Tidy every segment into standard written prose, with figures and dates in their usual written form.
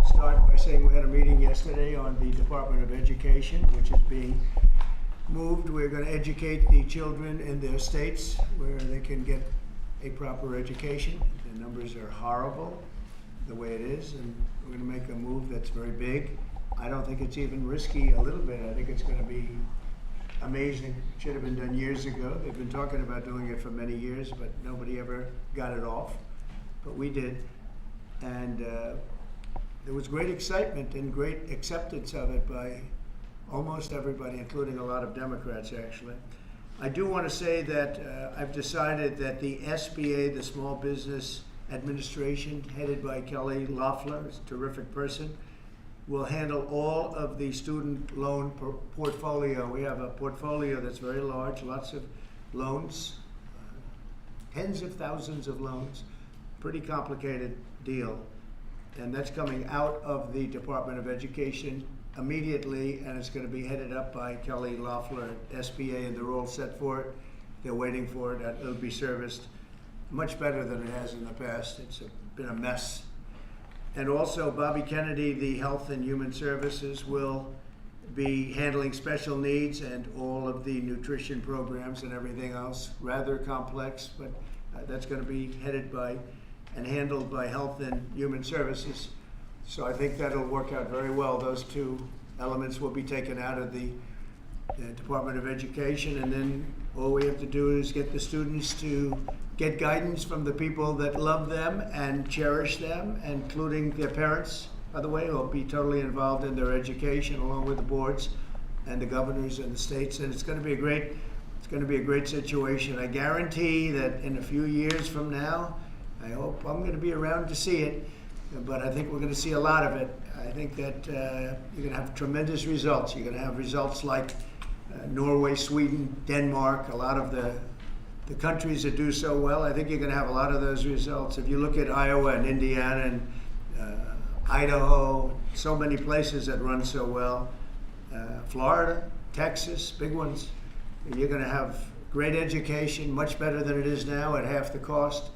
start by saying we had a meeting yesterday on the Department of Education, which is being moved. We're going to educate the children in their states where they can get a proper education. The numbers are horrible the way it is, and we're going to make a move that's very big. I don't think it's even risky a little bit. I think it's going to be amazing. It should have been done years ago. They've been talking about doing it for many years, but nobody ever got it off. But we did. And there was great excitement and great acceptance of it by almost everybody, including a lot of Democrats, actually. I do want to say that I've decided that the SBA, the Small Business Administration, headed by Kelly Loeffler, is a terrific person, will handle all of the student loan portfolio. We have a portfolio that's very large, lots of loans, tens of thousands of loans, pretty complicated deal. And that's coming out of the Department of Education immediately, and it's going to be headed up by Kelly Loeffler at SBA, and they're all set for it. They're waiting for it. It'll be serviced much better than it has in the past. It's been a mess. And also, Bobby Kennedy, the Health and Human Services, will be handling special needs and all of the nutrition programs and everything else. Rather complex, but that's going to be headed by and handled by Health and Human Services. So I think that'll work out very well. Those two elements will be taken out of the Department of Education, and then all we have to do is get the students to get guidance from the people that love them and cherish them, including their parents, by the way, who will be totally involved in their education, along with the boards and the governors and the states. And it's going to be a great situation. I guarantee that in a few years from now, I hope I'm going to be around to see it, but I think we're going to see a lot of it. I think that you're going to have tremendous results. You're going to have results like Norway, Sweden, Denmark, a lot of the countries that do so well. I think you're going to have a lot of those results. If you look at Iowa and Indiana and Idaho, so many places that run so well, Florida, Texas, big ones, you're going to have great education, much better than it is now at half the cost.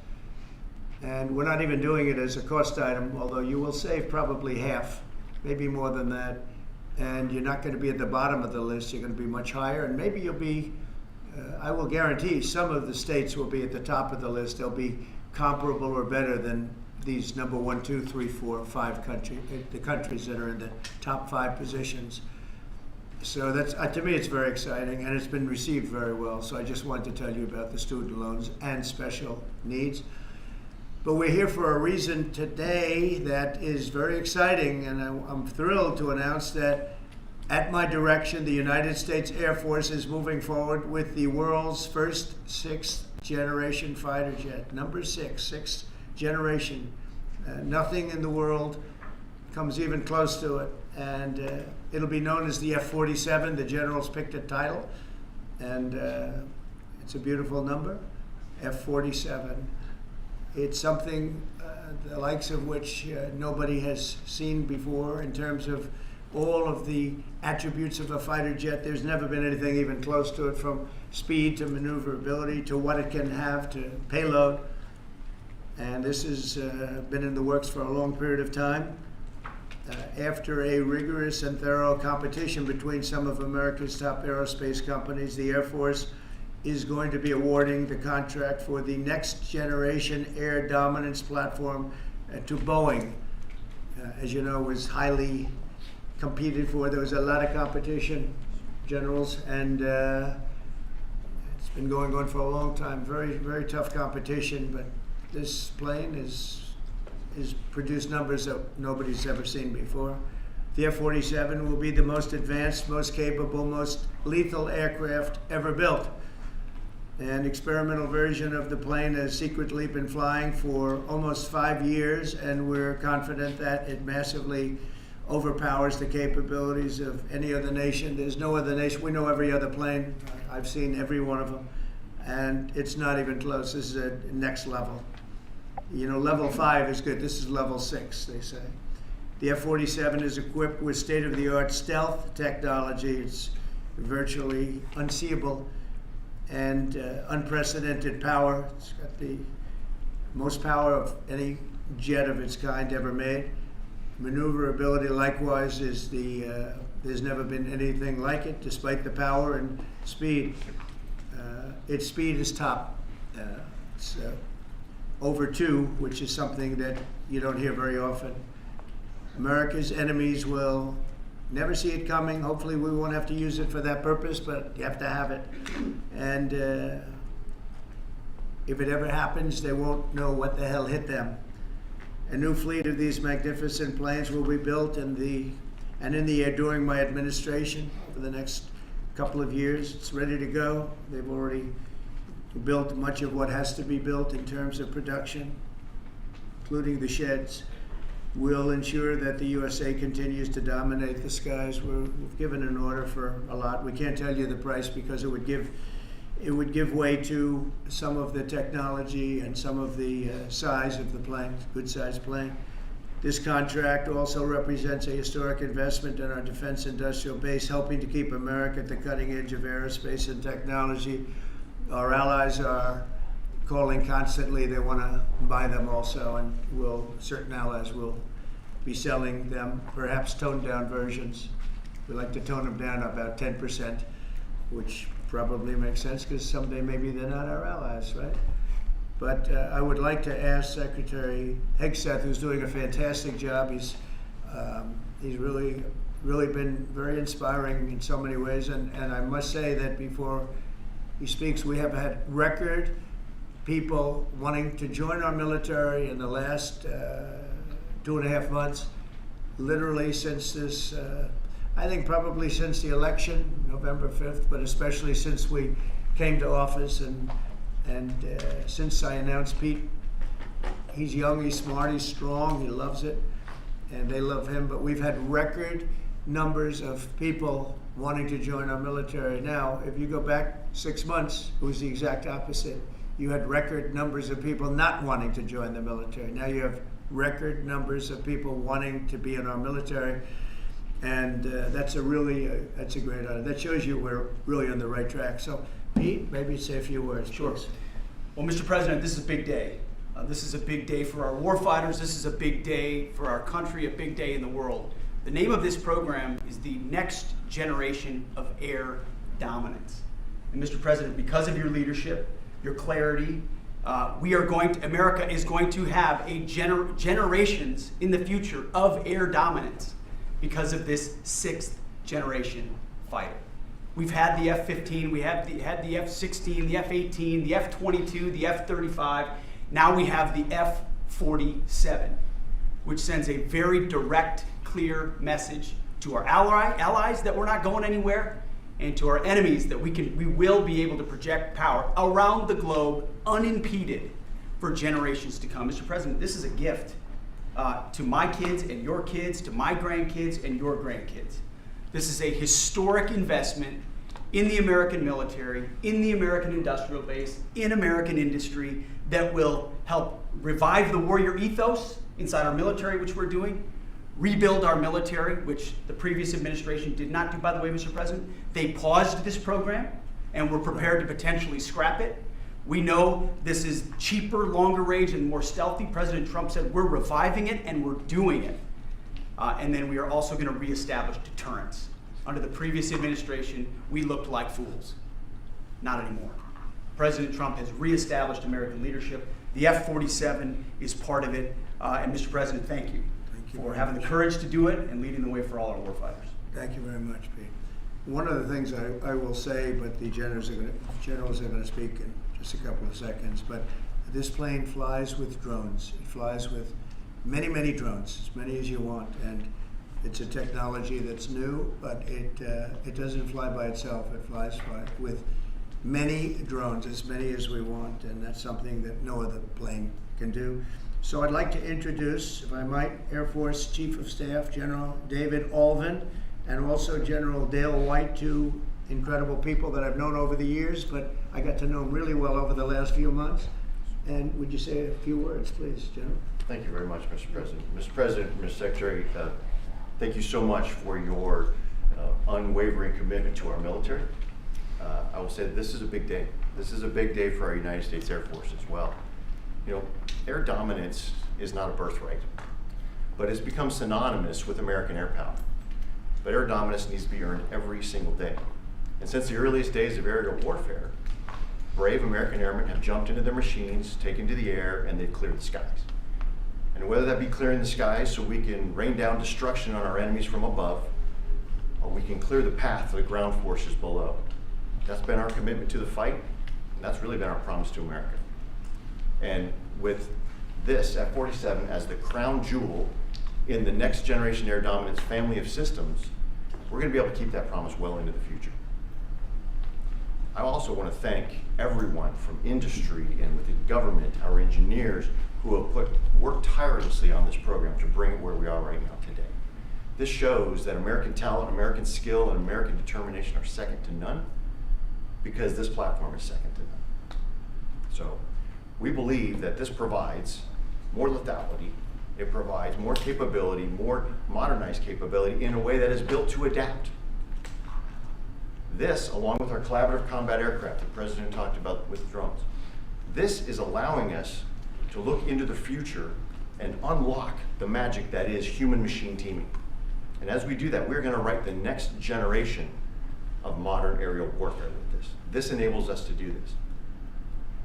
And we're not even doing it as a cost item, although you will save probably half, maybe more than that. And you're not going to be at the bottom of the list. You're going to be much higher. And maybe you'll be, I will guarantee some of the states will be at the top of the list. They'll be comparable or better than these number 1, 2, 3, 4, 5 countries, the countries that are in the top 5 positions. So that's, to me, it's very exciting, and it's been received very well. So I just wanted to tell you about the student loans and special needs. But we're here for a reason today that is very exciting, and I'm thrilled to announce that at my direction, the United States Air Force is moving forward with the world's first 6th generation fighter jet. Number 6, 6th generation. Nothing in the world comes even close to it. And it'll be known as the F-47. The generals picked a title, and it's a beautiful number, F-47. It's something the likes of which nobody has seen before in terms of all of the attributes of a fighter jet. There's never been anything even close to it, from speed to maneuverability to what it can have to payload. And this has been in the works for a long period of time. After a rigorous and thorough competition between some of America's top aerospace companies, the Air Force is going to be awarding the contract for the next generation air dominance platform to Boeing. As you know, was highly competed for. There was a lot of competition, generals, and it's been going on for a long time. Very, very tough competition, but this plane is produced numbers that nobody's ever seen before. The F-47 will be the most advanced, most capable, most lethal aircraft ever built. An experimental version of the plane has secretly been flying for almost 5 years, and we're confident that it massively overpowers the capabilities of any other nation. There's no other nation. We know every other plane. I've seen every one of them, and it's not even close. This is a next level. You know, level 5 is good. This is level 6, they say. The F-47 is equipped with state-of-the-art stealth technology. It's virtually unseeable and unprecedented power. It's got the most power of any jet of its kind ever made. maneuverability likewise is there's never been anything like it, despite the power and speed. Its speed is top. It's over 2, which is something that you don't hear very often. America's enemies will never see it coming. Hopefully we won't have to use it for that purpose, but you have to have it. And if it ever happens, they won't know what the hell hit them. A new fleet of these magnificent planes will be built in the air during my administration over the next couple of years. It's ready to go. They've already built much of what has to be built in terms of production, including the sheds. We'll ensure that the USA continues to dominate the skies. We've given an order for a lot. We can't tell you the price because it would give way to some of the technology and some of the size of the plane, good sized plane. This contract also represents a historic investment in our defense industrial base, helping to keep America at the cutting edge of aerospace and technology. Our allies are calling constantly. They want to buy them also, and certain allies will be selling them, perhaps toned down versions. We like to tone them down about 10%, which probably makes sense because someday maybe they're not our allies, right? But I would like to ask Secretary Hegseth, who's doing a fantastic job. He's really been very inspiring in so many ways, and I must say that before he speaks, we have had record people wanting to join our military in the last 2.5 months, literally since this, I think probably since the election, November 5th, but especially since we came to office and since I announced Pete. He's young, he's smart, he's strong, he loves it, and they love him. But we've had record numbers of people wanting to join our military. Now, if you go back 6 months, it was the exact opposite. You had record numbers of people not wanting to join the military. Now you have record numbers of people wanting to be in our military, and that's a great honor. That shows you we're really on the right track. So, Pete, maybe say a few words. Sure. Please. Well, Mr. President, this is a big day. This is a big day for our warfighters. This is a big day for our country, a big day in the world. The name of this program is the Next Generation of Air Dominance. And Mr. President, because of your leadership, your clarity, America is going to have generations in the future of air dominance because of this 6th generation fighter. We've had the F-15, we had the F-16, the F-18, the F-22, the F-35. Now we have the F-47, which sends a very direct, clear message to our allies that we're not going anywhere, and to our enemies that we will be able to project power around the globe unimpeded for generations to come. Mr. President, this is a gift to my kids and your kids, to my grandkids and your grandkids. This is a historic investment in the American military, in the American industrial base, in American industry that will help revive the warrior ethos inside our military, which we're doing, rebuild our military, which the previous administration did not do, by the way, Mr. President. They paused this program and were prepared to potentially scrap it. We know this is cheaper, longer range, and more stealthy. President Trump said we're reviving it and we're doing it. And then we are also going to reestablish deterrence. Under the previous administration, we looked like fools. Not anymore. President Trump has reestablished American leadership. The F-47 is part of it. And Mr. President, thank you for having the courage to do it and leading the way for all our warfighters. Thank you very much, Pete. One of the things I will say, but the generals are going to speak in just a couple of seconds, but this plane flies with drones. It flies with many, many drones, as many as you want, and it's a technology that's new, but it doesn't fly by itself. It flies with many drones, as many as we want, and that's something that no other plane can do. So I'd like to introduce, if I might, Air Force Chief of Staff General David Alvin, and also General Dale White, two incredible people that I've known over the years, but I got to know them really well over the last few months. And would you say a few words, please, General? Thank you very much, Mr. President. Mr. President, Mr. Secretary, thank you so much for your unwavering commitment to our military. I will say that this is a big day. This is a big day for our United States Air Force as well. You know, air dominance is not a birthright. but it's become synonymous with American air power. But air dominance needs to be earned every single day. And since the earliest days of aerial warfare, brave American airmen have jumped into their machines, taken to the air, and they've cleared the skies. And whether that be clearing the skies so we can rain down destruction on our enemies from above, or we can clear the path for the ground forces below. That's been our commitment to the fight, and that's really been our promise to America. And with this F-47 as the crown jewel in the next generation air dominance family of systems, we're going to be able to keep that promise well into the future. I also want to thank everyone from industry and within government, our engineers, who have worked tirelessly on this program to bring it where we are right now today. This shows that American talent, American skill, and American determination are second to none, because this platform is second to none. So we believe that this provides more lethality, it provides more capability, more modernized capability in a way that is built to adapt. This, along with our collaborative combat aircraft the President talked about with drones, this is allowing us to look into the future and unlock the magic that is human-machine teaming. And as we do that, we're going to write the next generation of modern aerial warfare with this. This enables us to do this.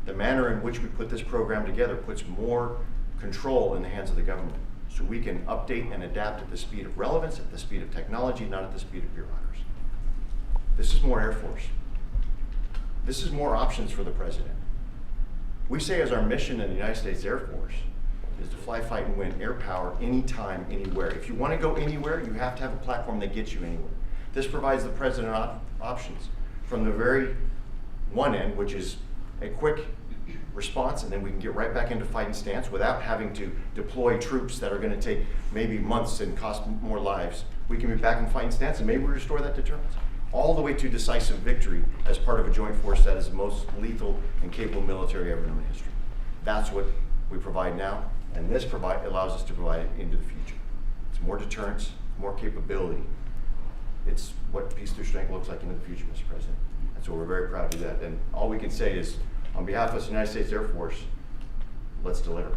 The manner in which we put this program together puts more control in the hands of the government, so we can update and adapt at the speed of relevance, at the speed of technology, not at the speed of bureaucracy. This is more Air Force. This is more options for the President. We say as our mission in the United States Air Force is to fly, fight, and win air power anytime, anywhere. If you want to go anywhere, you have to have a platform that gets you anywhere. This provides the President options from the very one end, which is a quick response, and then we can get right back into fighting stance without having to deploy troops that are going to take maybe months and cost more lives. We can be back in fighting stance, and maybe we restore that deterrence. All the way to decisive victory as part of a joint force that is the most lethal and capable military ever known in history. That's what we provide now, and this allows us to provide it into the future. It's more deterrence, more capability. It's what peace through strength looks like into the future, Mr. President. And so we're very proud to do that. And all we can say is, on behalf of the United States Air Force, let's deliver.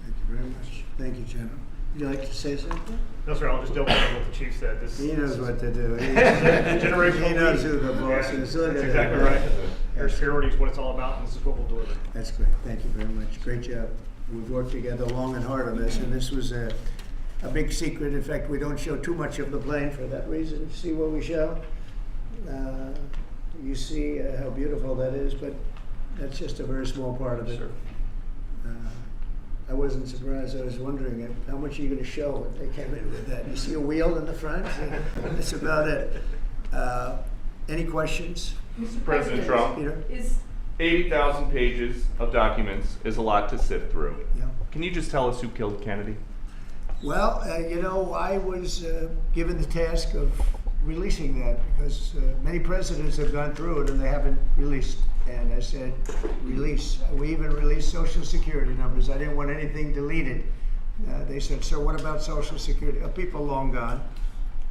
Thank you very much. Thank you, General. Would you like to say something? No, sir, I'll just double down what the chief said. He knows what to do. Generational He knows leap. who the boss is. Look That's at exactly that. right. Air security is what it's all about, and this is what we'll deliver. That's great. Thank you very much. Great job. We've worked together long and hard on this, and this was a big secret. In fact, we don't show too much of the plane for that reason. See what we show? You see how beautiful that is, but that's just a very small part of it. Sure. I wasn't surprised. I was wondering how much are you going to show when they came in with that. You see a wheel in the front? That's about it. Any questions? Mr. President Trump, Peter? is 80,000 pages of documents is a lot to sift through. Yeah. Can you just tell us who killed Kennedy? Well, I was given the task of releasing that because many presidents have gone through it and they haven't released. And I said, release. We even released Social Security numbers. I didn't want anything deleted. They said, sir, what about Social Security? People long gone,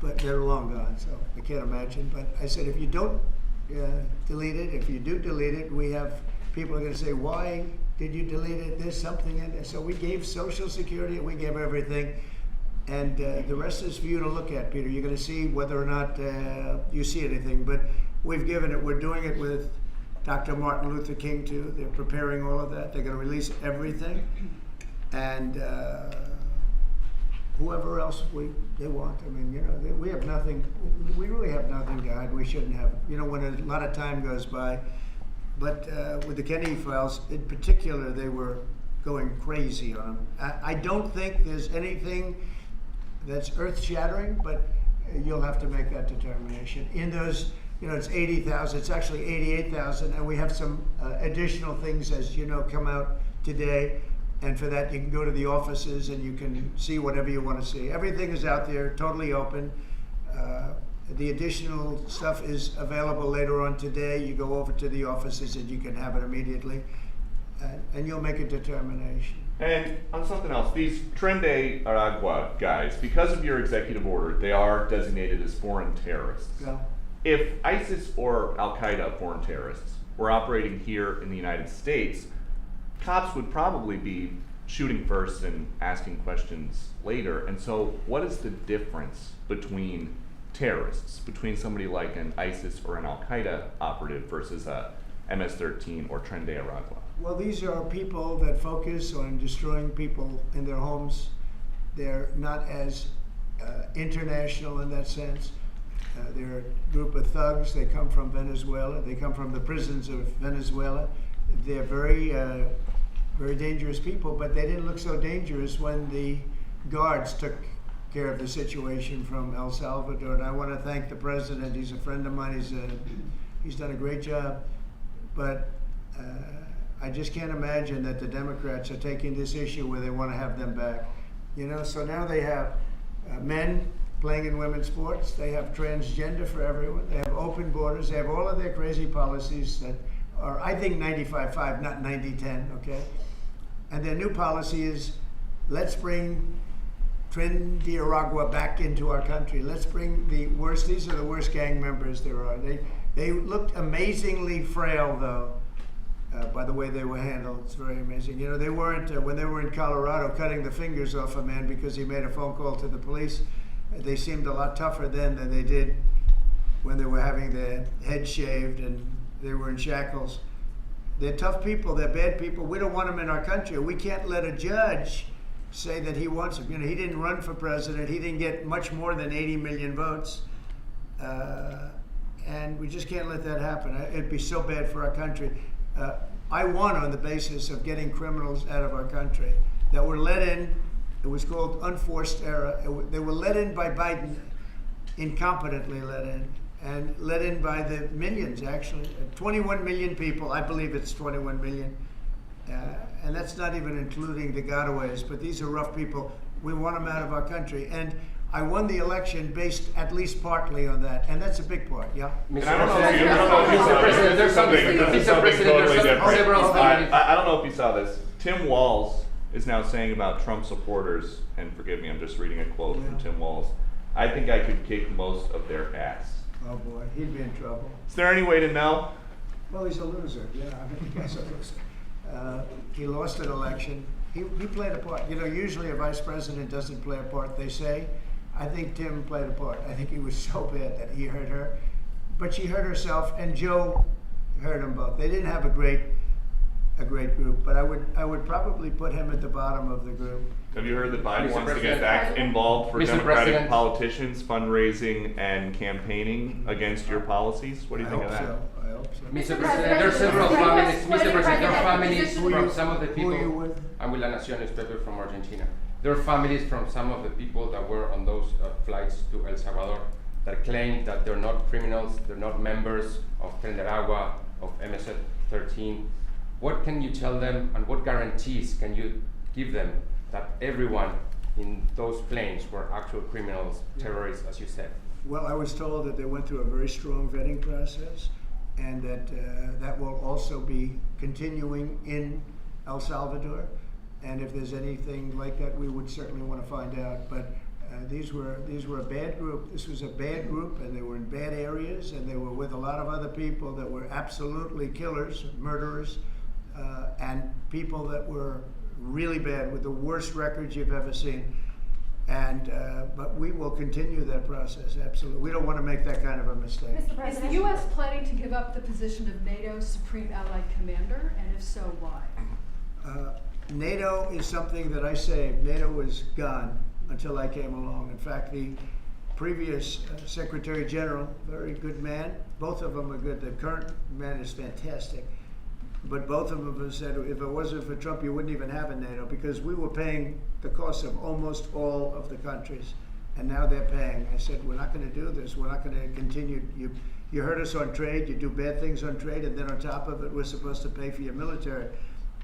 but they're long gone, so I can't imagine. But I said, if you don't delete it, if you do delete it, we have people are going to say, why did you delete it? There's something in there. So we gave Social Security, we gave everything. And the rest is for you to look at, Peter. You're going to see whether or not you see anything. But we've given it. We're doing it with Dr. Martin Luther King, too. They're preparing all of that. They're going to release everything. And whoever else they want. I mean, we have nothing. We really have nothing to hide. We shouldn't have. When a lot of time goes by. But with the Kennedy files, in particular, they were going crazy on them. I don't think there's anything that's earth-shattering, but you'll have to make that determination. In those, it's 80,000. It's actually 88,000, and we have some additional things, as you know, come out today. And for that, you can go to the offices and you can see whatever you want to see. Everything is out there, totally open. The additional stuff is available later on today. You go over to the offices and you can have it immediately, and you'll make a determination. And on something else, these Tren de Aragua guys, because of your executive order, they are designated as foreign terrorists. Yeah. If ISIS or Al-Qaeda foreign terrorists were operating here in the United States, cops would probably be shooting first and asking questions later. And so what is the difference between terrorists, between somebody like an ISIS or an Al-Qaeda operative versus a MS-13 or Tren de Aragua? Well, these are people that focus on destroying people in their homes. They're not as international in that sense. They're a group of thugs. They come from Venezuela. They come from the prisons of Venezuela. They're very, very dangerous people, but they didn't look so dangerous when the guards took care of the situation from El Salvador. And I want to thank the president. He's a friend of mine. He's done a great job. But I just can't imagine that the Democrats are taking this issue where they want to have them back. You know, so now they have men playing in women's sports. They have transgender for everyone. They have open borders. They have all of their crazy policies that are, I think, 95-5, not 90-10, okay? And their new policy is, let's bring Tren de Aragua back into our country. Let's bring the worst, these are the worst gang members there are. They looked amazingly frail, though, by the way they were handled. It's very amazing. You know, they weren't, when they were in Colorado cutting the fingers off a man because he made a phone call to the police, they seemed a lot tougher then than they did when they were having their head shaved and they were in shackles. They're tough people, they're bad people. We don't want them in our country. We can't let a judge say that he wants them. You know, he didn't run for president. He didn't get much more than 80 million votes. And we just can't let that happen. It'd be so bad for our country. I won on the basis of getting criminals out of our country that were let in. It was called unforced error. They were let in by Biden, incompetently let in, and let in by the millions, actually. 21 million people, I believe it's 21 million. And that's not even including the gotaways, but these are rough people. We want them out of our country. And I won the election based at least partly on that, and that's a big part, yeah? And I don't know if you something totally different. I don't know if you saw this. Tim Walz is now saying about Trump supporters, and forgive me, I'm just reading a quote from Tim Walz, I think I could kick most of their ass. Oh boy, he'd be in trouble. Is there any way to know? Well, he's a loser, yeah, I mean, the guy's a loser. He lost an election. He played a part. You know, usually a vice president doesn't play a part, they say. I think Tim played a part. I think he was so bad that he hurt her. But she hurt herself, and Joe hurt them both. They didn't have a great group, but I would probably put him at the bottom of the group. Have you heard that Biden wants to get involved for Democratic politicians, fundraising and campaigning against your policies? What do you think of that? I hope so. Mr. President, there are several families. Mr. President, there are families from some of the Who are you people. with? I'm with La Nación newspaper from Argentina. There are families from some of the people that were on those flights to El Salvador that claim that they're not criminals, they're not members of Tren de Aragua, of MS-13. What can you tell them, and what guarantees can you give them that everyone in those planes were actual criminals, terrorists, as you said? Well, I was told that they went through a very strong vetting process, and that that will also be continuing in El Salvador. And if there's anything like that, we would certainly want to find out. But these were a bad group. This was a bad group, and they were in bad areas, and they were with a lot of other people that were absolutely killers, murderers, and people that were really bad with the worst records you've ever seen. And but we will continue that process, absolutely. We don't want to make that kind of a mistake. Is the U.S. planning to give up the position of NATO's Supreme Allied Commander, and if so, why? NATO is something that I saved. NATO was gone until I came along. In fact, the previous Secretary General, very good man, both of them are good. The current man is fantastic. But both of them have said, if it wasn't for Trump, you wouldn't even have a NATO, because we were paying the cost of almost all of the countries. And now they're paying. I said, we're not going to do this. We're not going to continue. You hurt us on trade. You do bad things on trade. And then on top of it, we're supposed to pay for your military.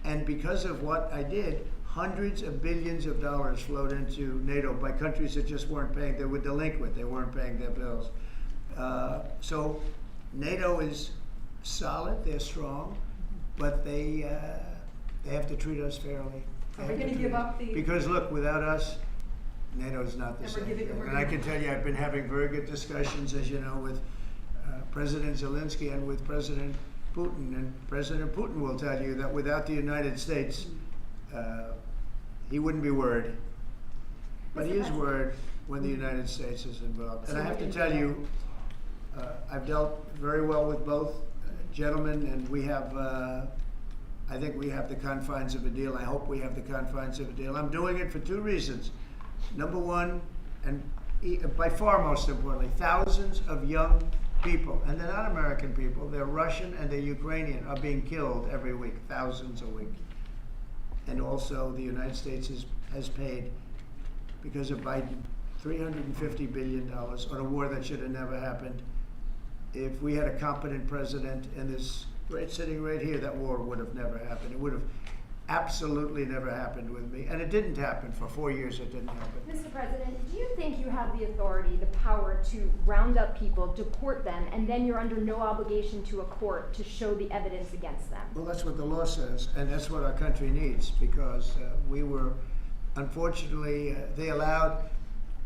And because of what I did, hundreds of billions of dollars flowed into NATO by countries that just weren't paying. They were delinquent. They weren't paying their bills. So NATO is solid. They're strong. But they have to treat us fairly. Are we going to give up the... Because look, without us, NATO's not the same. And I can tell you, I've been having very good discussions, as you know, with President Zelensky and with President Putin. And President Putin will tell you that without the United States, he wouldn't be worried. But he is worried when the United States is involved. And I have to tell you, I've dealt very well with both gentlemen, and we have, I think we have the confines of a deal. I hope we have the confines of a deal. I'm doing it for two reasons. Number one, and by far most importantly, thousands of young people, and they're not American people, they're Russian and they're Ukrainian, are being killed every week, thousands a week. And also the United States has paid, because of Biden, $350 billion on a war that should have never happened. If we had a competent president in this sitting right here, that war would have never happened. It would have absolutely never happened with me. And it didn't happen. For 4 years it didn't happen. Mr. President, do you think you have the authority, the power to round up people, deport them, and then you're under no obligation to a court to show the evidence against them? Well, that's what the law says, and that's what our country needs, because we were, unfortunately, they allowed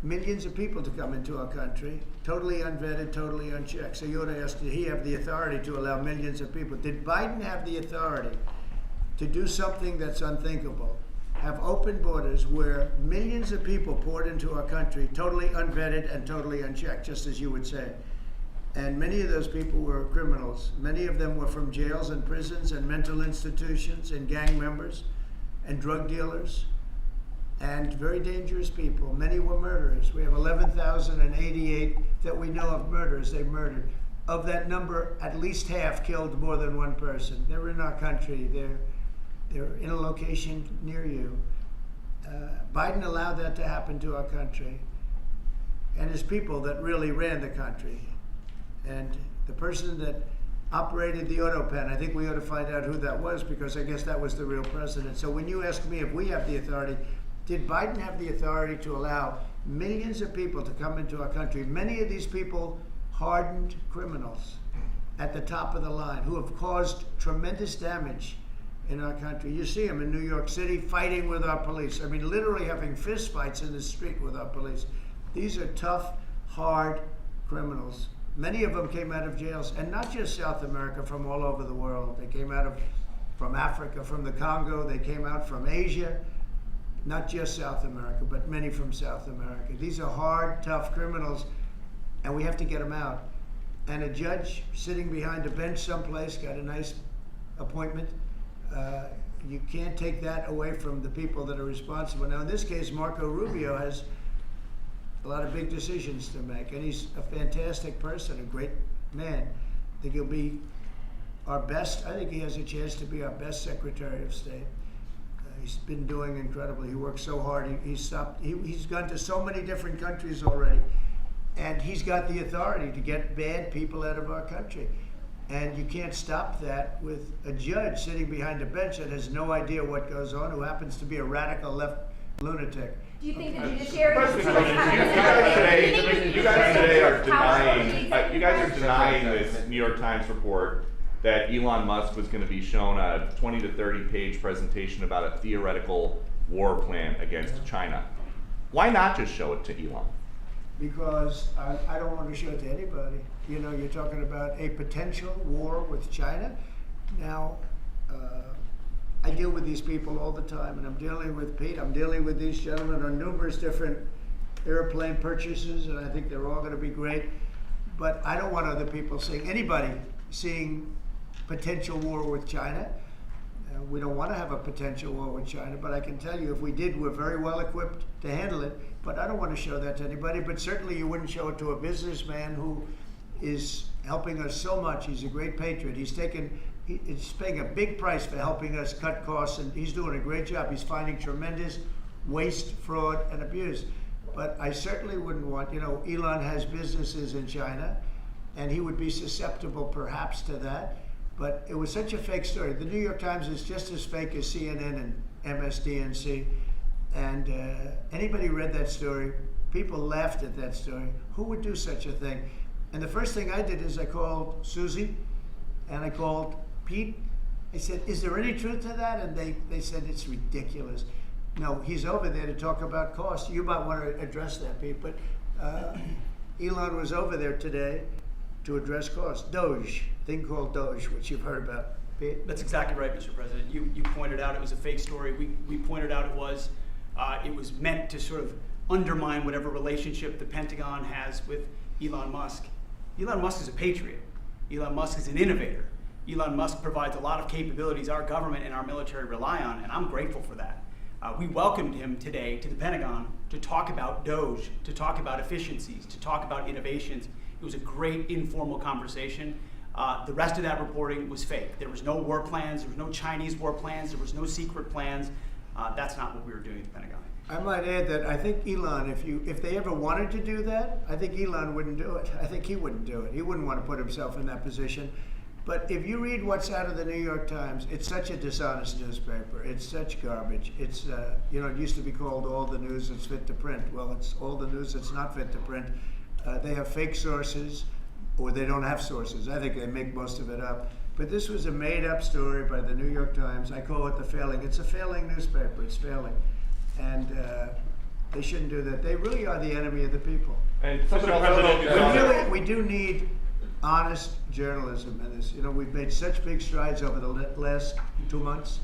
millions of people to come into our country, totally unvetted, totally unchecked. So you ought to ask, did he have the authority to allow millions of people? Did Biden have the authority to do something that's unthinkable? Have open borders where millions of people poured into our country, totally unvetted and totally unchecked, just as you would say. And many of those people were criminals. Many of them were from jails and prisons and mental institutions and gang members and drug dealers and very dangerous people. Many were murderers. We have 11,088 that we know of murderers they've murdered. Of that number, at least half killed more than one person. They're in our country. They're in a location near you. Biden allowed that to happen to our country. And his people that really ran the country. And the person that operated the auto pen, I think we ought to find out who that was, because I guess that was the real president. So when you ask me if we have the authority, did Biden have the authority to allow millions of people to come into our country? Many of these people, hardened criminals at the top of the line, who have caused tremendous damage in our country. You see them in New York City fighting with our police. I mean, literally having fist fights in the street with our police. These are tough, hard criminals. Many of them came out of jails, and not just South America, from all over the world. They came out from Africa, from the Congo. They came out from Asia. Not just South America, but many from South America. These are hard, tough criminals, and we have to get them out. And a judge sitting behind a bench someplace got a nice appointment. You can't take that away from the people that are responsible. Now, in this case, Marco Rubio has a lot of big decisions to make, and he's a fantastic person, a great man. I think he'll be our best. I think he has a chance to be our best Secretary of State. He's been doing incredibly. He works so hard. He's gone to so many different countries already, and he's got the authority to get bad people out of our country. And you can't stop that with a judge sitting behind a bench that has no idea what goes on, who happens to be a radical left lunatic. Do you think the judiciary You guys today are denying. You guys are denying this New York Times report that Elon Musk was going to be shown a 20 to 30 page presentation about a theoretical war plan against China. Why not just show it to Elon? Because I don't want to show it to anybody. You know, you're talking about a potential war with China. Now, I deal with these people all the time, and I'm dealing with Pete. I'm dealing with these gentlemen on numerous different airplane purchases, and I think they're all going to be great. But I don't want other people seeing, anybody seeing potential war with China. We don't want to have a potential war with China, but I can tell you, if we did, we're very well equipped to handle it. But I don't want to show that to anybody. But certainly you wouldn't show it to a businessman who is helping us so much. He's a great patriot. He's paying a big price for helping us cut costs, and he's doing a great job. He's finding tremendous waste, fraud, and abuse. But I certainly wouldn't want, Elon has businesses in China, and he would be susceptible perhaps to that. But it was such a fake story. The New York Times is just as fake as CNN and MSDNC. And anybody read that story, people laughed at that story. Who would do such a thing? And the first thing I did is I called Susie and I called Pete. I said, is there any truth to that? And they said, it's ridiculous. No, he's over there to talk about cost. You might want to address that, Pete. But Elon was over there today to address costs. Doge, thing called Doge, which you've heard about. Pete? That's exactly right, Mr. President. You pointed out it was a fake story. We pointed out it was. It was meant to sort of undermine whatever relationship the Pentagon has with Elon Musk. Elon Musk is a patriot. Elon Musk is an innovator. Elon Musk provides a lot of capabilities our government and our military rely on, and I'm grateful for that. We welcomed him today to the Pentagon to talk about DOGE, to talk about efficiencies, to talk about innovations. It was a great informal conversation. The rest of that reporting was fake. There was no war plans, there was no Chinese war plans, there was no secret plans. That's not what we were doing at the Pentagon. I might add that I think Elon, if they ever wanted to do that, I think Elon wouldn't do it. I think he wouldn't do it. He wouldn't want to put himself in that position. But if you read what's out of the New York Times, it's such a dishonest newspaper. It's such garbage. It's, it used to be called all the news that's fit to print. Well, it's all the news that's not fit to print. They have fake sources, or they don't have sources. I think they make most of it up. But this was a made-up story by the New York Times. I call it the failing. It's a failing newspaper. It's failing. And they shouldn't do that. They really are the enemy of the people. And somebody else, I don't know if you saw that. We do need honest journalism in this. We've made such big strides over the last 2 months,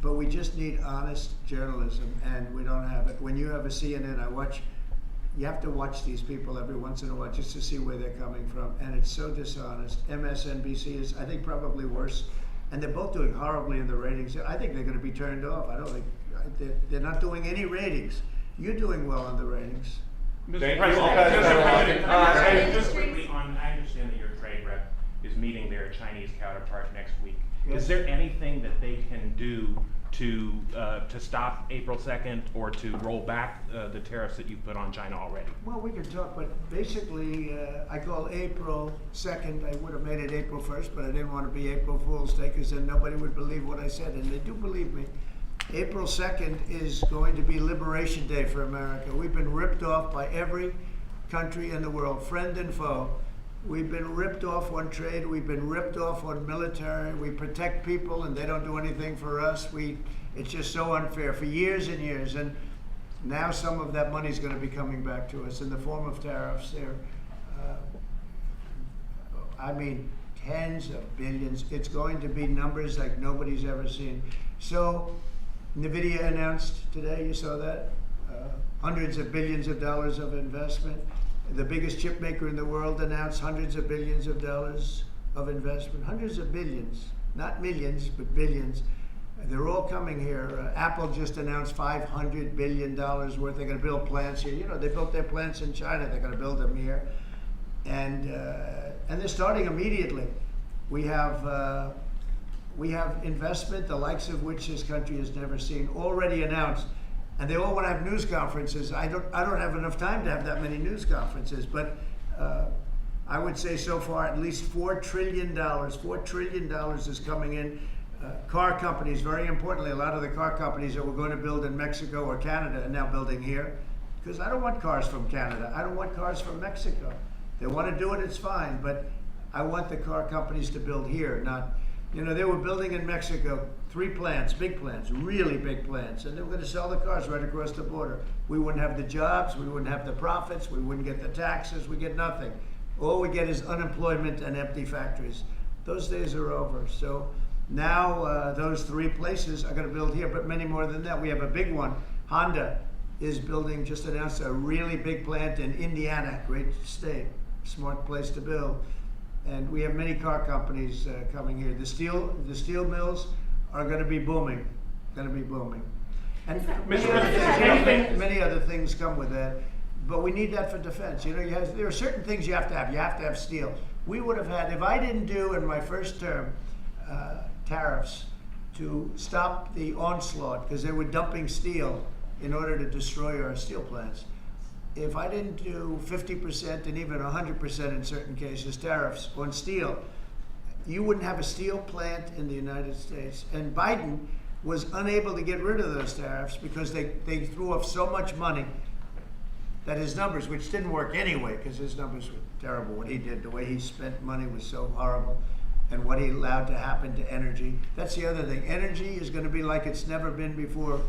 but we just need honest journalism, and we don't have it. When you have a CNN, you have to watch these people every once in a while just to see where they're coming from, and it's so dishonest. MSNBC is, I think, probably worse, and they're both doing horribly in the ratings. I think they're going to be turned off. I don't think they're not doing any ratings. You're doing well on the ratings. Thank you. Just quickly on, I understand that your trade rep is meeting their Chinese counterpart next week. Yes. Is there anything that they can do to stop April 2nd or to roll back the tariffs that you've put on China already? Well, we can talk, but basically, I call April 2nd. I would have made it April 1st, but I didn't want to be April Fool's Day because then nobody would believe what I said, and they do believe me. April 2nd is going to be Liberation Day for America. We've been ripped off by every country in the world, friend and foe. We've been ripped off on trade. We've been ripped off on military. We protect people and they don't do anything for us. It's just so unfair for years and years. And now some of that money is going to be coming back to us in the form of tariffs. Tens of billions. It's going to be numbers like nobody's ever seen. So NVIDIA announced today, you saw that, hundreds of billions of dollars of investment. The biggest chip maker in the world announced hundreds of billions of dollars of investment. Hundreds of billions, not millions, but billions. They're all coming here. Apple just announced $500 billion worth. They're going to build plants here. They built their plants in China. They're going to build them here. And they're starting immediately. We have investment, the likes of which this country has never seen, already announced. And they all want to have news conferences. I don't have enough time to have that many news conferences, but I would say so far at least $4 trillion. $4 trillion is coming in. Car companies, very importantly, a lot of the car companies that were going to build in Mexico or Canada are now building here. Because I don't want cars from Canada. I don't want cars from Mexico. They want to do it, it's fine, but I want the car companies to build here, not, they were building in Mexico 3 plants, big plants, really big plants, and they were going to sell the cars right across the border. We wouldn't have the jobs, we wouldn't have the profits, we wouldn't get the taxes, we get nothing. All we get is unemployment and empty factories. Those days are over. So now those 3 places are going to build here, but many more than that. We have a big one. Honda is building, just announced a really big plant in Indiana, great state, smart place to build. And we have many car companies coming here. The steel mills are going to be booming, And many other things come with that. But we need that for defense. There are certain things you have to have. You have to have steel. We would have had, if I didn't do in my first term tariffs to stop the onslaught, because they were dumping steel in order to destroy our steel plants. If I didn't do 50% and even 100% in certain cases tariffs on steel, you wouldn't have a steel plant in the United States. And Biden was unable to get rid of those tariffs because they threw off so much money that his numbers, which didn't work anyway because his numbers were terrible, what he did, the way he spent money was so horrible, and what he allowed to happen to energy. That's the other thing. Energy is going to be like it's never been before.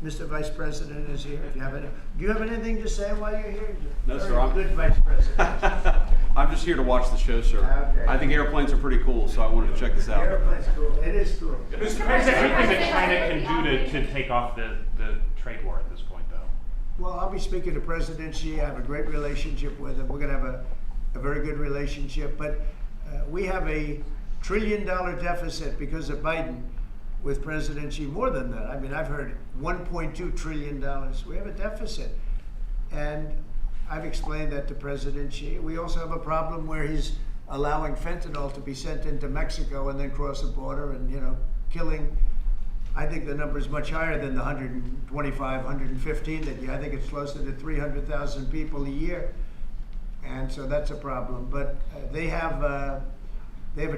Mr. Vice President is here. Do you have anything to say while you're here? No, sir. I'm good Vice President. I'm just here to watch the show, sir. Okay. I think airplanes are pretty cool, so I wanted to check this out. Airplane's cool. It is cool. Mr. President, anything that China can do to take off the trade war at this point, though. Well, I'll be speaking to President Xi. I have a great relationship with him. We're going to have a very good relationship. But we have a $1 trillion deficit because of Biden with President Xi. More than that. I mean, I've heard $1.2 trillion. We have a deficit. And I've explained that to President Xi. We also have a problem where he's allowing fentanyl to be sent into Mexico and then cross the border and, killing. I think the number is much higher than the 125, 115 I think it's closer to 300,000 people a year. And so that's a problem. But they have a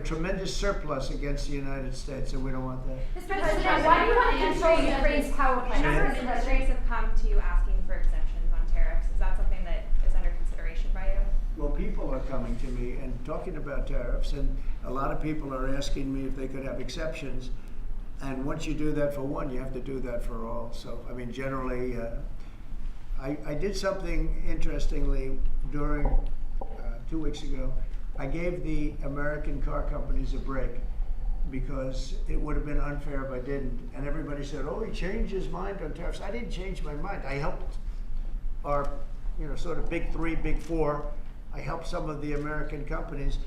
tremendous surplus against the United States, and we don't want that. Mr. President, why do you want to control Ukraine's power A plant? number of industries have come to you asking for exemptions on tariffs. Is that something that is under consideration by you? Well, people are coming to me and talking about tariffs, and a lot of people are asking me if they could have exceptions. And once you do that for one, you have to do that for all. So, I mean, generally, I did something interestingly during 2 weeks ago. I gave the American car companies a break because it would have been unfair if I didn't. And everybody said, oh, he changed his mind on tariffs. I didn't change my mind. I helped our, sort of big three, big four. I helped some of the American companies.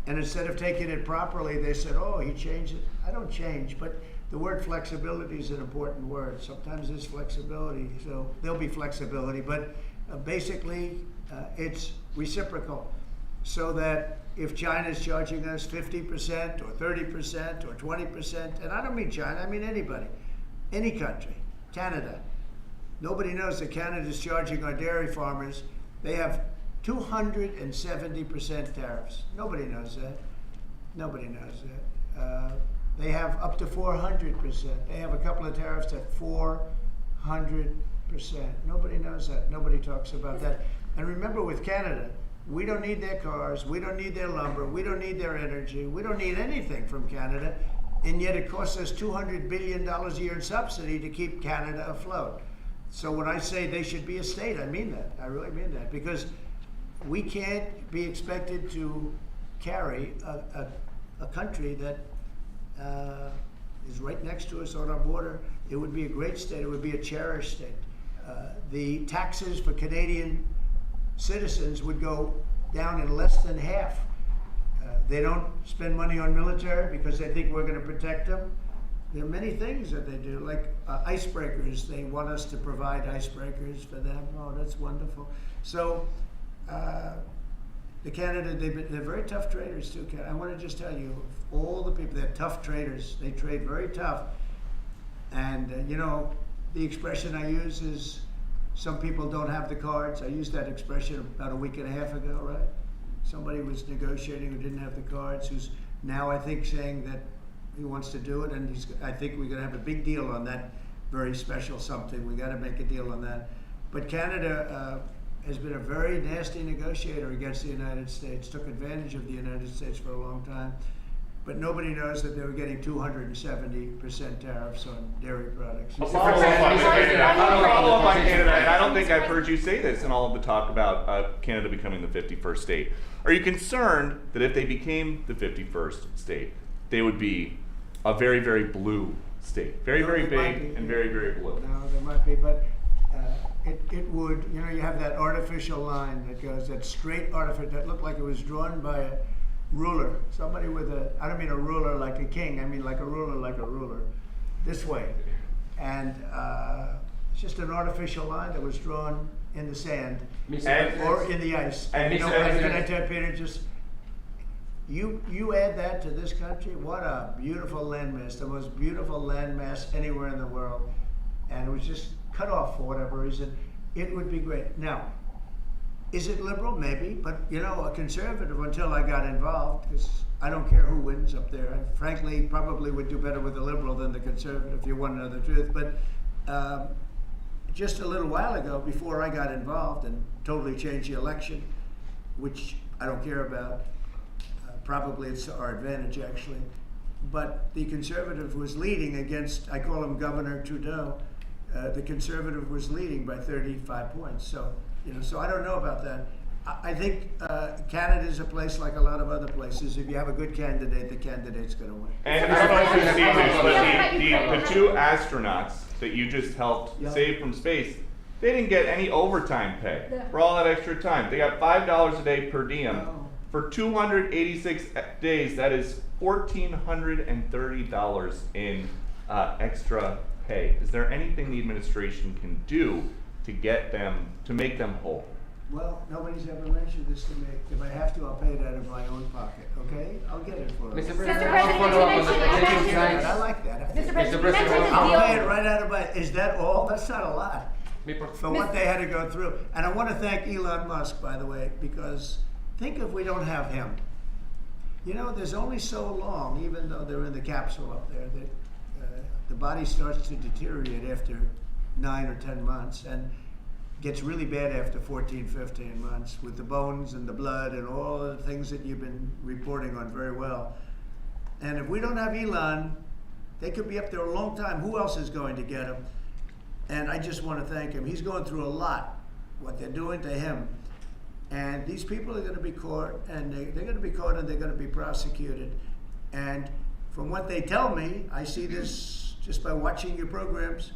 And instead of taking it properly, they said, oh, he changed it. I don't change, but the word flexibility is an important word. Sometimes there's flexibility, so there'll be flexibility, but basically it's reciprocal. So that if China's charging us 50% or 30% or 20%, and I don't mean China, I mean anybody, any country, Canada. Nobody knows that Canada's charging our dairy farmers. They have 270% tariffs. Nobody knows that. Nobody knows that. They have up to 400%. They have a couple of tariffs at 400%. Nobody knows that. Nobody talks about that. And remember, with Canada, we don't need their cars, we don't need their lumber, we don't need their energy, we don't need anything from Canada, and yet it costs us $200 billion a year in subsidy to keep Canada afloat. So when I say they should be a state, I mean that. I really mean that, because we can't be expected to carry a country that is right next to us on our border. It would be a great state. It would be a cherished state. The taxes for Canadian citizens would go down in less than half. They don't spend money on military because they think we're going to protect them. There are many things that they do, like icebreakers. They want us to provide icebreakers for them. Oh, that's wonderful. So the Canada, they're very tough traders too. I want to just tell you, all the people, they're tough traders. They trade very tough. And the expression I use is, some people don't have the cards. I used that expression about a week and a half ago, right? Somebody was negotiating who didn't have the cards, who's now, I think, saying that he wants to do it, and I think we're going to have a big deal on that very special something. We got to make a deal on that. But Canada has been a very nasty negotiator against the United States, took advantage of the United States for a long time. But nobody knows that they were getting 270% tariffs on dairy products. A follow-up on Canada, and I don't think I've heard you say this in all of the talk about Canada becoming the 51st state. Are you concerned that if they became the 51st state, they would be a very, very blue state? Very, very big and very, very blue. No, there might be, but it would, you have that artificial line that goes, that straight artificial, that looked like it was drawn by a ruler. Somebody with I don't mean a ruler like a king, I mean like a ruler, this way. And it's just an artificial line that was drawn in the sand or in the ice. And can I tell you, Peter, just, you add that to this country, what a beautiful landmass, the most beautiful landmass anywhere in the world. And it was just cut off for whatever reason. It would be great. Now, is it liberal? Maybe, but a conservative until I got involved, because I don't care who wins up there. I frankly probably would do better with the liberal than the conservative, if you want to know the truth. But just a little while ago, before I got involved and totally changed the election, which I don't care about, probably it's to our advantage actually, but the conservative was leading against, I call him Governor Trudeau, the conservative was leading by 35 points. So, so I don't know about that. I think Canada is a place like a lot of other places. If you have a good candidate, the candidate's going to win. And I don't know if you've seen this, but the two astronauts that you just helped Yeah. save from space, they didn't get any overtime pay Yeah. for all that extra time. They got $5 a day per diem. Oh. For 286 days, that is $1,430 in extra pay. Is there anything the administration can do to get them, to make them whole? Well, nobody's ever mentioned this to me. If I have to, I'll pay it out of my own pocket, okay? I'll get it for them. Mr. Mr. President, President, follow up on the you petition mentioned- signs. I like that. I think Mr. President, you President, mentioned the I'll deal. pay it right out of my, is that all? That's not a lot Me per- for what they had to go through. And I want to thank Elon Musk, by the way, because think if we don't have him. You know, there's only so long, even though they're in the capsule up there, that the body starts to deteriorate after 9 or 10 months and gets really bad after 14, 15 months with the bones and the blood and all the things that you've been reporting on very well. And if we don't have Elon, they could be up there a long time. Who else is going to get him? And I just want to thank him. He's going through a lot, what they're doing to him. And these people are going to be caught, and they're going to be caught, and they're going to be prosecuted. And from what they tell me, I see this just by watching your programs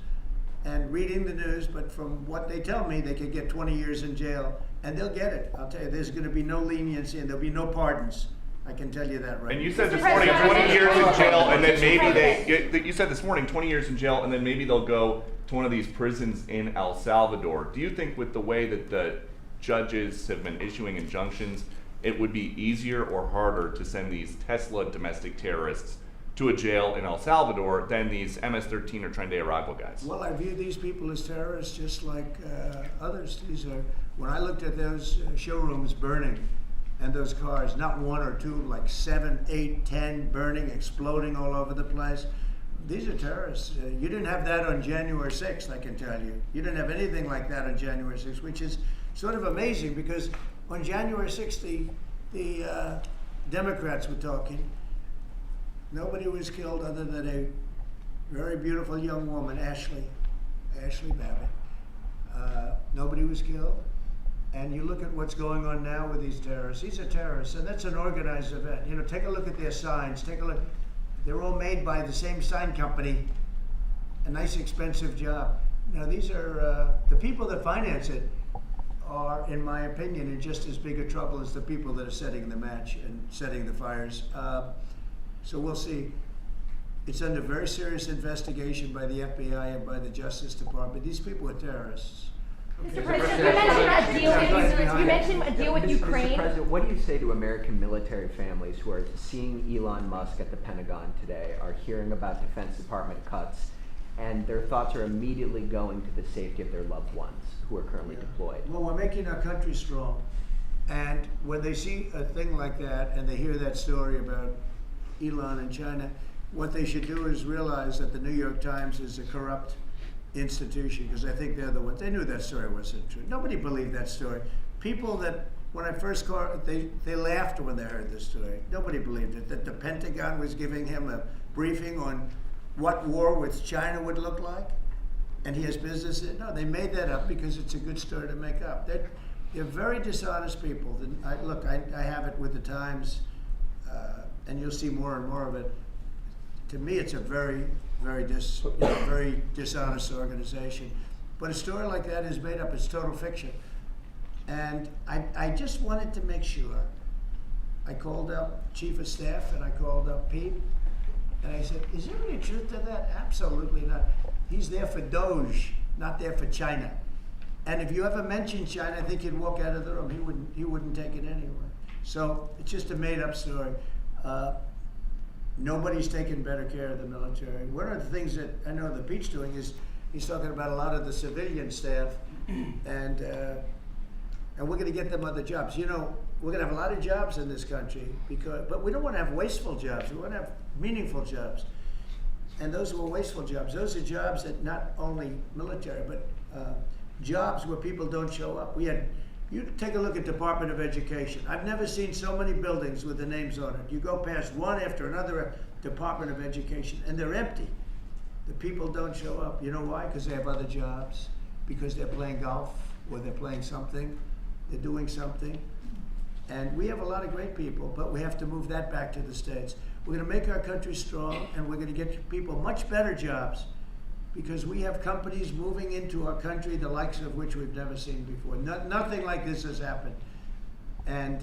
and reading the news, but from what they tell me, they could get 20 years in jail, and they'll get it. I'll tell you, there's going to be no leniency, and there'll be no pardons. I can tell you that right And you now. said this Mr. morning President, 20 years in jail, and then Mr. maybe President. you said this morning 20 years in jail, and then maybe they'll go to one of these prisons in El Salvador. Do you think with the way that the judges have been issuing injunctions, it would be easier or harder to send these Tesla domestic terrorists to a jail in El Salvador than these MS-13 or Tren de Aragua guys? Well, I view these people as terrorists just like others. These are, when I looked at those showrooms burning and those cars, not one or two, like 7, 8, 10 burning, exploding all over the place. These are terrorists. You didn't have that on January 6th, I can tell you. You didn't have anything like that on January 6th, which is sort of amazing because on January 6th, the Democrats were talking. Nobody was killed other than a very beautiful young woman, Ashley Babbitt. Nobody was killed. And you look at what's going on now with these terrorists. These are terrorists, and that's an organized event. You know, take a look at their signs. Take a look. They're all made by the same sign company. A nice, expensive job. Now, these are the people that finance it are, in my opinion, in just as big a trouble as the people that are setting the match and setting the fires. So we'll see. It's under very serious investigation by the FBI and by the Justice Department. These people are terrorists. Mr. President, you mentioned a deal with Mr. Ukraine. President, what do you say to American military families who are seeing Elon Musk at the Pentagon today, are hearing about Defense Department cuts, and their thoughts are immediately going to the safety of their loved ones who are currently deployed? Well, we're making our country strong. And when they see a thing like that and they hear that story about Elon and China, what they should do is realize that the New York Times is a corrupt institution, because I think they're the ones. They knew that story wasn't true. Nobody believed that story. People that, when I first called, they laughed when they heard the story. Nobody believed it, that the Pentagon was giving him a briefing on what war with China would look like, and he has business in. No, they made that up because it's a good story to make up. They're very dishonest people. I have it with the Times, and you'll see more and more of it. To me, it's a very, very dishonest organization. But a story like that is made up. It's total fiction. And I just wanted to make sure. I called up Chief of Staff and I called up Pete, and I said, is there any truth to that? Absolutely not. He's there for Doge, not there for China. And if you ever mention China, I think he'd walk out of the room. He wouldn't take it anyway. So it's just a made-up story. Nobody's taken better care of the military. One of the things that I know that Pete's doing is he's talking about a lot of the civilian staff, and we're going to get them other jobs. You know, we're going to have a lot of jobs in this country, but we don't want to have wasteful jobs. We want to have meaningful jobs. And those were wasteful jobs. Those are jobs that not only military, but jobs where people don't show up. You take a look at Department of Education. I've never seen so many buildings with the names on it. You go past one after another Department of Education, and they're empty. The people don't show up. You know why? Because they have other jobs, because they're playing golf, or they're playing something, they're doing something. And we have a lot of great people, but we have to move that back to the States. We're going to make our country strong, and we're going to get people much better jobs, because we have companies moving into our country, the likes of which we've never seen before. Nothing like this has happened. And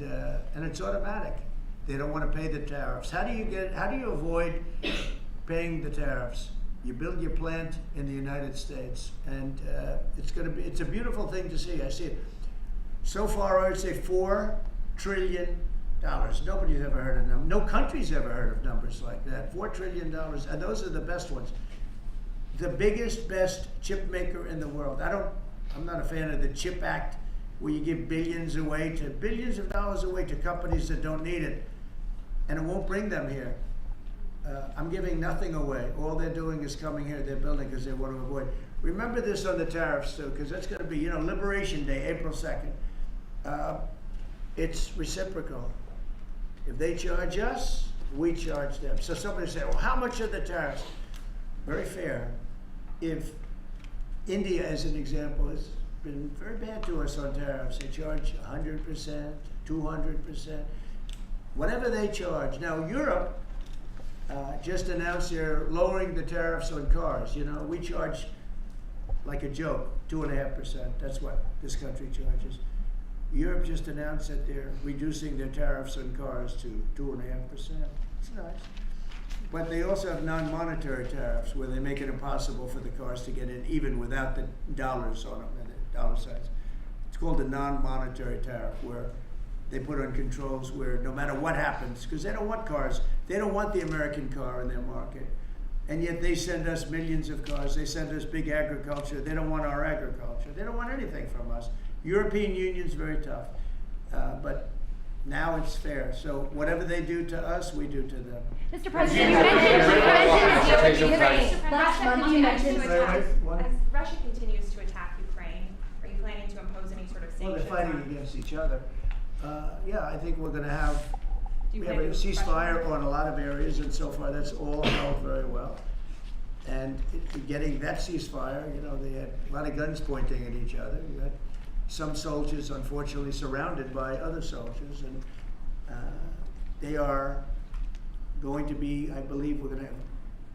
it's automatic. They don't want to pay the tariffs. How do you avoid paying the tariffs? You build your plant in the United States, and it's a beautiful thing to see. I see it. So far, I would say $4 trillion. Nobody's ever heard of them. No country's ever heard of numbers like that. $4 trillion, and those are the best ones. The biggest, best chip maker in the world. I'm not a fan of the CHIP Act, where you give billions of dollars away to companies that don't need it, and it won't bring them here. I'm giving nothing away. All they're doing is coming here. They're building because they want to avoid. Remember this on the tariffs too, because that's going to be, Liberation Day, April 2nd. It's reciprocal. If they charge us, we charge them. So somebody say, well, how much are the tariffs? Very fair. If India, as an example, has been very bad to us on tariffs, they charge 100%, 200%, whatever they charge. Now, Europe just announced they're lowering the tariffs on cars. We charge like a joke, 2.5%. That's what this country charges. Europe just announced that they're reducing their tariffs on cars to 2.5%. It's nice. But they also have non-monetary tariffs where they make it impossible for the cars to get in even without the dollars on them and the dollar signs. It's called a non-monetary tariff, where they put on controls where no matter what happens, because they don't want cars, they don't want the American car in their market. And yet they send us millions of cars, they send us big agriculture, they don't want our agriculture, they don't want anything from us. European Union's very tough, but now it's fair. So whatever they do to us, we do to them. Mr. President, you mentioned Ukraine. Last month you mentioned. As Russia continues to attack Ukraine, are you planning to impose any sort of sanctions? Well, they're fighting against each other. Yeah, I think we're going to have. Do you We have plan a to ceasefire on a lot of areas, and so far that's all held very well. And getting that ceasefire, they had a lot of guns pointing at each other. You had some soldiers, unfortunately, surrounded by other soldiers, and they are going to be, I believe, we're going to have,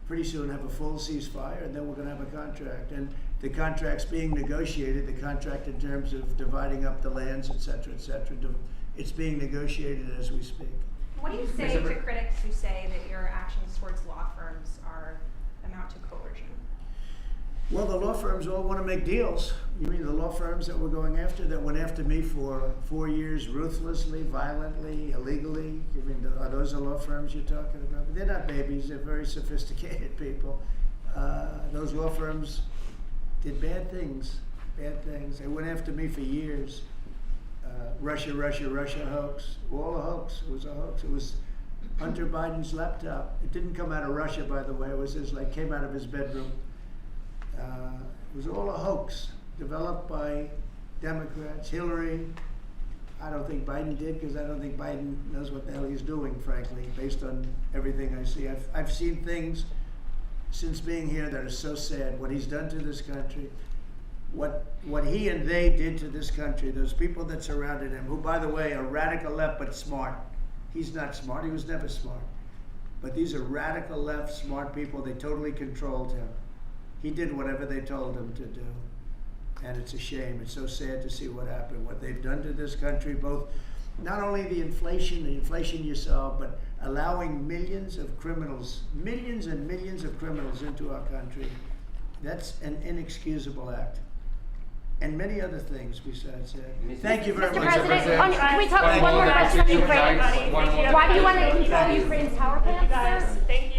pretty soon have a full ceasefire, and then we're going to have a contract. And the contract's being negotiated, the contract in terms of dividing up the lands, et cetera, it's being negotiated as we speak. What do you say to critics who say that your actions towards law firms amount to coercion? Well, the law firms all want to make deals. You mean the law firms that we're going after, that went after me for 4 years, ruthlessly, violently, illegally? You mean, are those the law firms you're talking about? But they're not babies. They're very sophisticated people. Those law firms did bad things. They went after me for years. Russia hoax. All a hoax. It was a hoax. It was Hunter Biden's laptop. It didn't come out of Russia, by the way. It was came out of his bedroom. It was all a hoax, developed by Democrats. Hillary, I don't think Biden did, because I don't think Biden knows what the hell he's doing, frankly, based on everything I see. I've seen things since being here that are so sad. What he's done to this country, what he and they did to this country, those people that surrounded him, who, by the way, are radical left but smart. He's not smart. He was never smart. But these are radical left, smart people. They totally controlled him. He did whatever they told him to do. And it's a shame. It's so sad to see what happened, what they've done to this country, both not only the inflation you saw, but allowing millions and millions of criminals into our country. That's an inexcusable act. And many other things besides that. Thank you very Mr. much. President, can we talk one more question on Ukraine? Why do you want to control Ukraine's power plants, sir? Thank you.